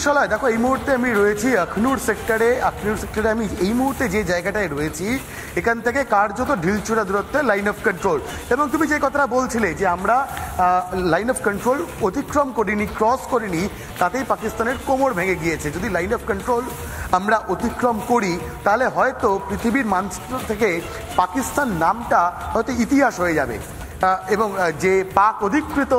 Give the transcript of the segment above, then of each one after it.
কিশলয়, দেখো এই মুহূর্তে আমি রয়েছি আখনুর সেক্টরে। আমি এই মুহূর্তে যে জায়গাটায় রয়েছি এখান থেকে কার্যত ঢিলছোড়া দূরত্বে লাইন অফ কন্ট্রোল। এবং তুমি যে কথাটা বলছিলে যে আমরা লাইন অফ কন্ট্রোল অতিক্রম করিনি, ক্রস করিনি, তাতেই পাকিস্তানের কোমর ভেঙে গিয়েছে। যদি লাইন অফ কন্ট্রোল আমরা অতিক্রম করি তাহলে হয়তো পৃথিবীর মানচিত্র থেকে পাকিস্তান নামটা হয়তো ইতিহাস হয়ে যাবে, এবং যে পাক অধিকৃত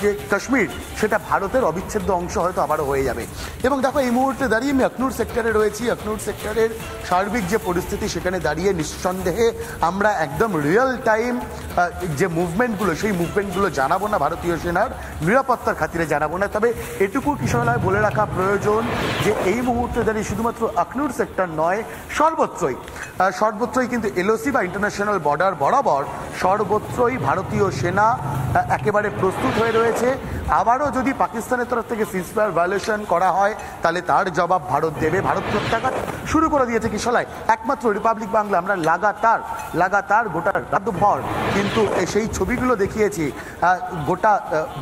যে কাশ্মীর সেটা ভারতের অবিচ্ছেদ্য অংশ হয়তো আবারও হয়ে যাবে। এবং দেখো এই মুহূর্তে দাঁড়িয়ে আমি আখনুর সেক্টরে রয়েছি। আখনুর সেক্টরের সার্বিক যে পরিস্থিতি সেখানে দাঁড়িয়ে নিঃসন্দেহে আমরা একদম রিয়েল টাইম যে মুভমেন্টগুলো সেই মুভমেন্টগুলো জানাবো না, ভারতীয় সেনার নিরাপত্তার খাতিরে জানাবো না। তবে এটুকু কিশোরায় বলে রাখা প্রয়োজন যে এই মুহূর্তে দাঁড়িয়ে শুধুমাত্র আখনুর সেক্টর নয়, সর্বত্রই কিন্তু এলওসি বা ইন্টারন্যাশনাল বর্ডার বরাবর সর্বত্রই ভারতীয় সেনা একেবারে প্রস্তুত হয়ে রয়েছে। আবারও যদি পাকিস্তানের তরফ থেকে সিজফায়ার ভায়োলেশন করা হয় তাহলে তার জবাব ভারত দেবে। ভারত প্রত্যাঘাত শুরু করে দিয়েছে কিশোরায়। একমাত্র রিপাবলিক বাংলা আমরা লাগাতার গোটা রাতভর কিন্তু সেই ছবিগুলো দেখিয়েছি গোটা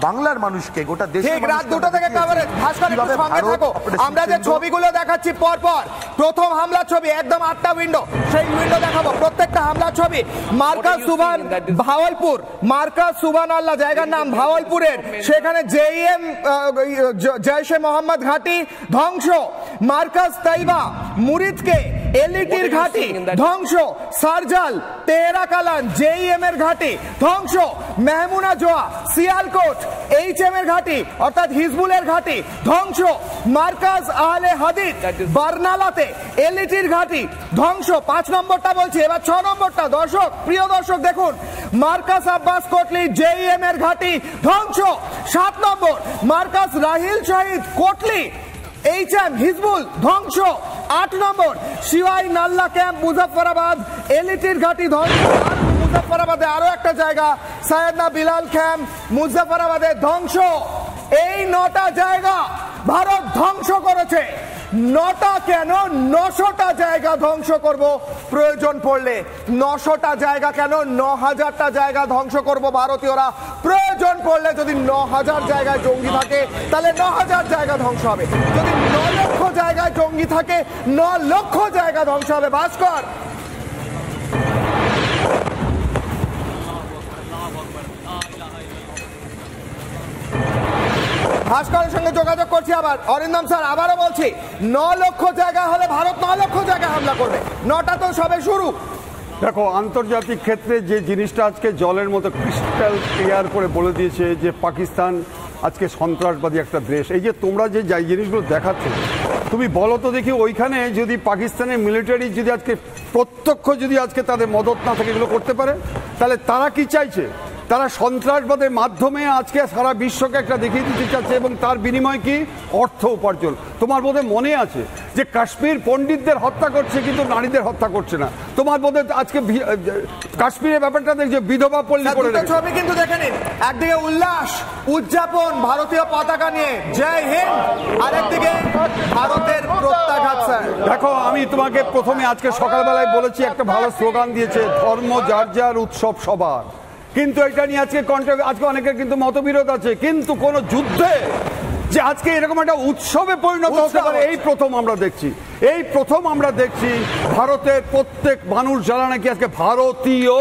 বাংলার মানুষকে, গোটা দেশের রাত 2টা থেকে কভারেজ। ভাস্কর একটু সঙ্গে থাকো, আমরা যে ছবিগুলো দেখাচ্ছি পর পর, প্রথম হামলা ছবি একদম 8টা উইন্ডো, সেই উইন্ডো দেখাবো প্রত্যেকটা হামলা ছবি। মার্কাজ সুবহান ভাওয়ালপুর, মার্কাজ সুবহান আল্লাহ জায়গার নাম ভাওয়ালপুরের, সেখানে জেইএম জৈশে মোহাম্মদ ঘাঁটি ধ্বংস। মার্কাজ তাইবা মুরিদকে এলইটির ঘাঁটি ধ্বংস। সারজাল তেহরা কালান জেইএম এর ঘাঁটি ধ্বংস। মেহমুনা জোয়া সিয়ালকোট এইচএম এর ঘাঁটি অর্থাৎ হিজবুলের ঘাঁটি ধ্বংস। মার্কাজ আহলে হাদিস বার্নালাতে এলইটির ঘাঁটি ধ্বংস। 5 নম্বরটা বলছি, এবার 6 নম্বরটা। দর্শক, প্রিয় দর্শক দেখুন, মার্কাজ আব্বাস কোটলি জেইএম এর ঘাঁটি ধ্বংস। 7 নম্বর মার্কাজ রাহিল শহীদ কোটলি এইচএম হিজবুল ধ্বংস। 8 নম্বর শিওয়াই নাল্লা ক্যাম্প মুজাফফরাবাদ এলইটির ঘাঁটি ধ্বংস। মুজাফফরাবাদে আরো একটা জায়গা সৈয়দনা বিলাল ক্যাম্প মুজাফফরাবাদে ধ্বংস। এই 9টা জায়গা ভারত ধ্বংস করেছে। 9টা কেন, 900টা জায়গা ধ্বংস করব প্রয়োজন পড়লে। 900টা জায়গা কেন, 9000টা জায়গা ধ্বংস করব ভারতীয়রা প্রয়োজন পড়লে। যদি 9000 জায়গায় জঙ্গি থাকে তাহলে 9000 জায়গা ধ্বংস হবে। যদি 9 লক্ষ জায়গায় জঙ্গি থাকে 9 লক্ষ জায়গা ধ্বংস হবে। ভাস্কর, ভাস্করের সঙ্গে যোগাযোগ করছি আবার। অরিন্দম স্যার, আবারও বলছি, 9 লক্ষ জায়গা হলে ভারত 9 লক্ষ জায়গায় হামলা করবে। 9টা তো সবে শুরু। দেখো, আন্তর্জাতিক ক্ষেত্রে যে জিনিসটা আজকে জলের মতো ক্রিস্টাল ক্লিয়ার করে বলে দিয়েছে যে পাকিস্তান আজকে সন্ত্রাসবাদী একটা দেশ। এই যে তোমরা যে জিনিসগুলো দেখাচ্ছ, তুমি বলো তো দেখি, ওইখানে যদি পাকিস্তানের মিলিটারি যদি আজকে প্রত্যক্ষ যদি আজকে তাদের মদত না থাকে এগুলো করতে পারে, তাহলে তারা কি চাইছে? তারা সন্ত্রাসবাদের মাধ্যমে আজকে সারা বিশ্বকে একটা দেখিয়ে দিতে চাচ্ছে, এবং তার বিনিময়ে কি অর্থ উপার্জন। তোমার বোধহয় মনে আছে যে কাশ্মীর পণ্ডিতদের হত্যা করছে কিন্তু নারীদের হত্যা করছে না। তোমার বোধহয় আজকে কাশ্মীরের ব্যাপারটা দেখছে বিধবা পল্লী করে রেখেছে। ছবি কিন্তু দেখে নিন, একদিকে উল্লাস উদযাপন ভারতীয় পতাকা নিয়ে জয় হিন্দ, আরেকদিকে ভারতের প্রত্যাঘাত। স্যার দেখো, আমি তোমাকে প্রথমে আজকে সকালবেলায় বলেছি, একটা ভালো স্লোগান দিয়েছে, ধর্ম যার যার উৎসব সবার। কিন্তু এটা নিয়ে আজকে অনেকের কিন্তু মতবিরোধ আছে। কিন্তু কোন যুদ্ধে যে আজকে এরকম একটা উৎসবে পরিণত হতে পারে এই প্রথম আমরা দেখছি। ভারতের প্রত্যেক মানুষ যারা নাকি আজকে ভারতীয়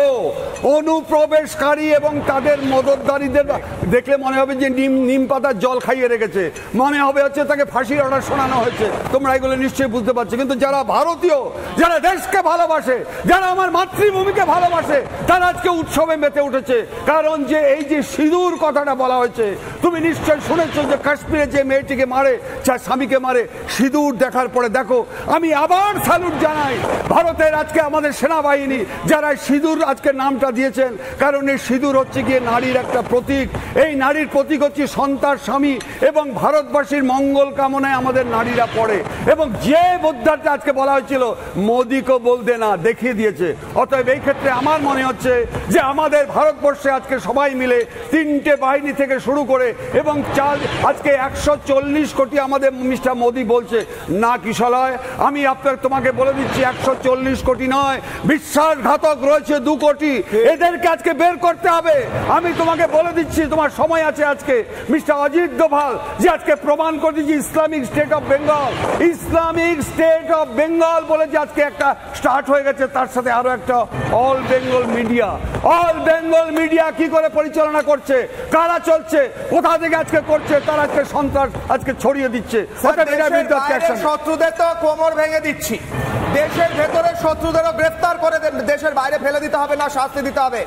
অনুপ্রবেশকারী এবং তাদের মদতদারীদের দেখলে মনে হবে যে নিম পাতার জল খাইয়ে রেখেছে, মনে হবে হচ্ছে তাকে ফাঁসির অর্ডার শোনানো হয়েছে। তোমরা এগুলো নিশ্চয়ই বুঝতে পারছো। কিন্তু যারা ভারতীয়, যারা দেশকে ভালোবাসে, যারা আমার মাতৃভূমিকে ভালোবাসে, তারা আজকে উৎসবে মেতে উঠেছে। কারণ যে এই যে সিঁদুর কথাটা বলা হয়েছে, তুমি নিশ্চয়ই শুনেছো যে কাশ্মীরে যে মেয়েটিকে মারে, যার স্বামীকে মারে, সিঁদুর দেখার পরে দেখো, আমি আবার স্যালুট জানাই ভারতের আজকে আমাদের সেনাবাহিনী যারা সিঁদুর আজকে নামটা দিয়েছেন। কারণ এই সিঁদুর হচ্ছে গিয়ে নারীর একটা প্রতীক। এই নারীর প্রতীক হচ্ছে সন্তান, স্বামী এবং ভারতবাসীর মঙ্গল কামনায় আমাদের নারীরা পড়ে। এবং যে বোদ্ধাটা আজকে বলা হয়েছিল মোদিকে বলতে না, দেখিয়ে দিয়েছে। অতএব এই ক্ষেত্রে আমার মনে হচ্ছে যে আমাদের ভারতবর্ষে আজকে সবাই মিলে 3টে বাহিনী থেকে শুরু করে এবং আজকে 140 কোটি আমাদের মিস্টার মোদি বলছে না কিশলয়, আমি তোমাকে বলে দিচ্ছি 140 কোটি নয়, বিশ্বাসঘাতক রয়েছে 2 কোটি। এদেরকে আজকে বের করতে হবে। আমি তোমাকে বলে দিচ্ছি, তোমার সময় আছে আজকে, মিস্টার অজিত ডোভাল, যে আজকে প্রমাণ করে দিচ্ছি Islamic state of Bengal, Islamic state of Bengal বলে যে আজকে একটা স্টার্ট হয়ে গেছে, তার সাথে আরো একটা all Bengal media. All Bengal media কি করে পরিচালনা করছে, কারা চলছে, কোথা থেকে আজকে করছে, তারা আজকে সন্ত্রাস আজকে ছড়িয়ে দিচ্ছে। শত্রুদের তো কোমর ভেঙে দিচ্ছি, দেশের ভেতরে শত্রুদেরও গ্রেফতার করে দেশের বাইরে ফেলে দিতে হবে, না শাস্তি দিতে হবে।